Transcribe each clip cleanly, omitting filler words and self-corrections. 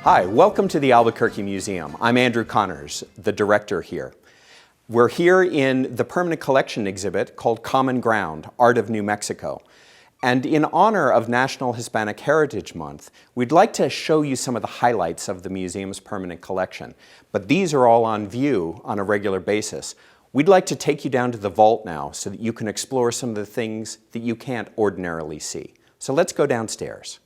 Hi, welcome to the Albuquerque Museum. I'm Andrew Connors, the director here. We're here in the permanent collection exhibit called Common Ground, Art of New Mexico. And in honor of National Hispanic Heritage Month, we'd like to show you some of the highlights of the museum's permanent collection. But these are all on view on a regular basis. We'd like to take you down to the vault now so that you can explore some of the things that you can't ordinarily see. So let's go downstairs.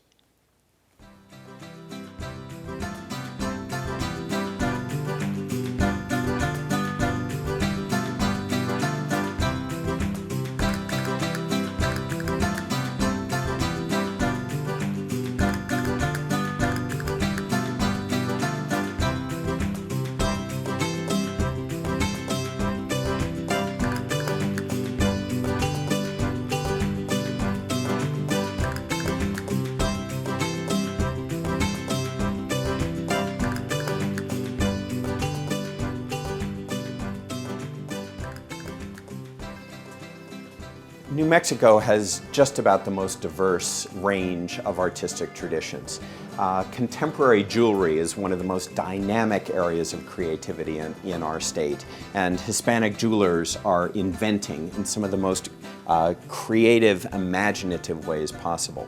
New Mexico has just about the most diverse range of artistic traditions. Contemporary jewelry is one of the most dynamic areas of creativity in our state, and Hispanic jewelers are inventing in some of the most creative, imaginative ways possible.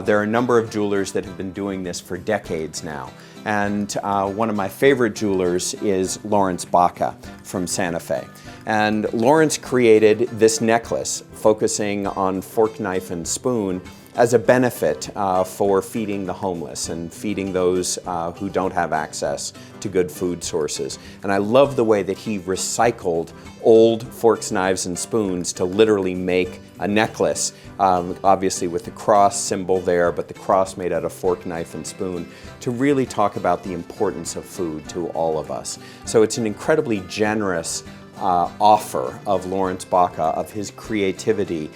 There are a number of jewelers that have been doing this for decades now, and one of my favorite jewelers is Lawrence Baca from Santa Fe. And Lawrence created this necklace focusing on fork, knife, and spoon as a benefit for feeding the homeless and feeding those who don't have access to good food sources. And I love the way that he recycled old forks, knives, and spoons to literally make a necklace, obviously with the cross symbol there, but the cross made out of fork, knife, and spoon, to really talk about the importance of food to all of us. So it's an incredibly generous offer of Lawrence Baca, of his creativity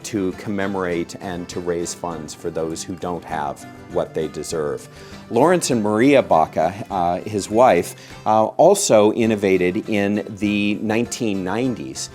to commemorate and to raise funds for those who don't have what they deserve. Lawrence and Maria Baca, his wife, also innovated in the 1990s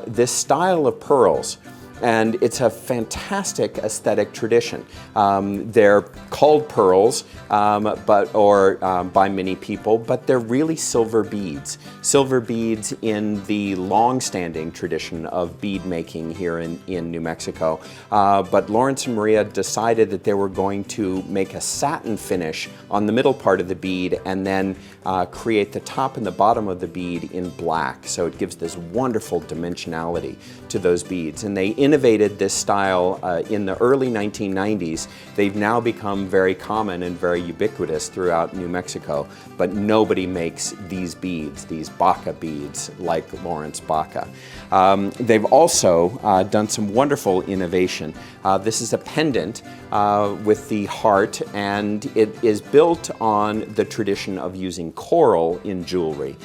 this style of pearls. And it's a fantastic aesthetic tradition. They're called pearls by many people, but they're really silver beads. Silver beads in the long-standing tradition of bead making here in New Mexico. But Lawrence and Maria decided that they were going to make a satin finish on the middle part of the bead and then create the top and the bottom of the bead in black. So it gives this wonderful dimensionality to those beads. And they innovated this style in the early 1990s. They've now become very common and very ubiquitous throughout New Mexico, but nobody makes these beads, these Baca beads, like Lawrence Baca. They've also done some wonderful innovation. This is a pendant with the heart, and it is built on the tradition of using coral in jewelry.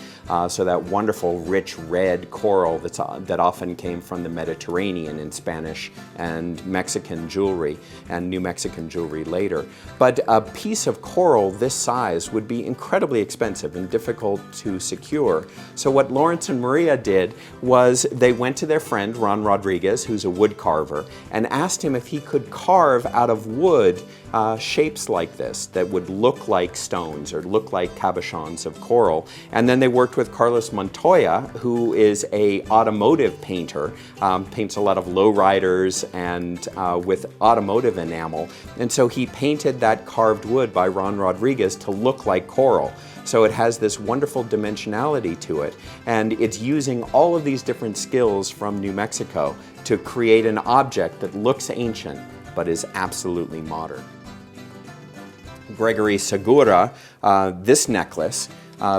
So that wonderful, rich red coral that often came from the Mediterranean in Spanish and Mexican jewelry, and New Mexican jewelry later. But a piece of coral this size would be incredibly expensive and difficult to secure. So what Lawrence and Maria did was they went to their friend, Ron Rodriguez, who's a wood carver, and asked him if he could carve out of wood shapes like this that would look like stones or look like cabochons of coral. And then they worked with Carlos Montoya, who is an automotive painter, paints a lot of lowriders and with automotive enamel. And so he painted that carved wood by Ron Rodriguez to look like coral. So it has this wonderful dimensionality to it. And it's using all of these different skills from New Mexico to create an object that looks ancient but is absolutely modern. Gregory Segura, this necklace,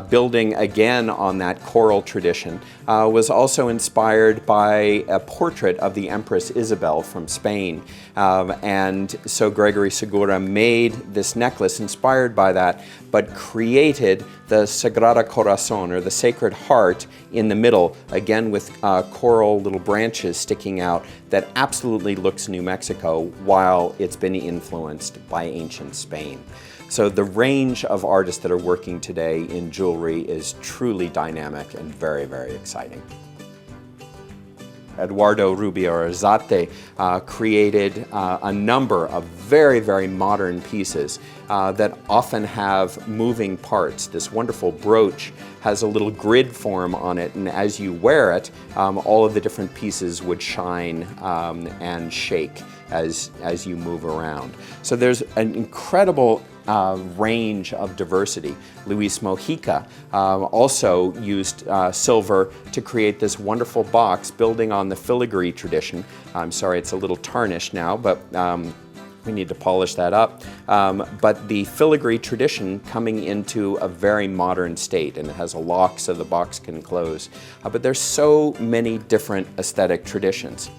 building again on that coral tradition, was also inspired by a portrait of the Empress Isabel from Spain. And so Gregory Segura made this necklace inspired by that, but created the Sagrada Corazon, or the Sacred Heart, in the middle, again with coral little branches sticking out, that absolutely looks New Mexico while it's been influenced by ancient Spain. So the range of artists that are working today in jewelry is truly dynamic and very, very exciting. Eduardo Rubio Arzate created a number of very, very modern pieces that often have moving parts. This wonderful brooch has a little grid form on it, and as you wear it, all of the different pieces would shine and shake as you move around. So there's an incredible range of diversity. Luis Mojica also used silver to create this wonderful box building on the filigree tradition. I'm sorry, it's a little tarnished now, but we need to polish that up. But the filigree tradition coming into a very modern state, and it has a lock so the box can close. But there's so many different aesthetic traditions.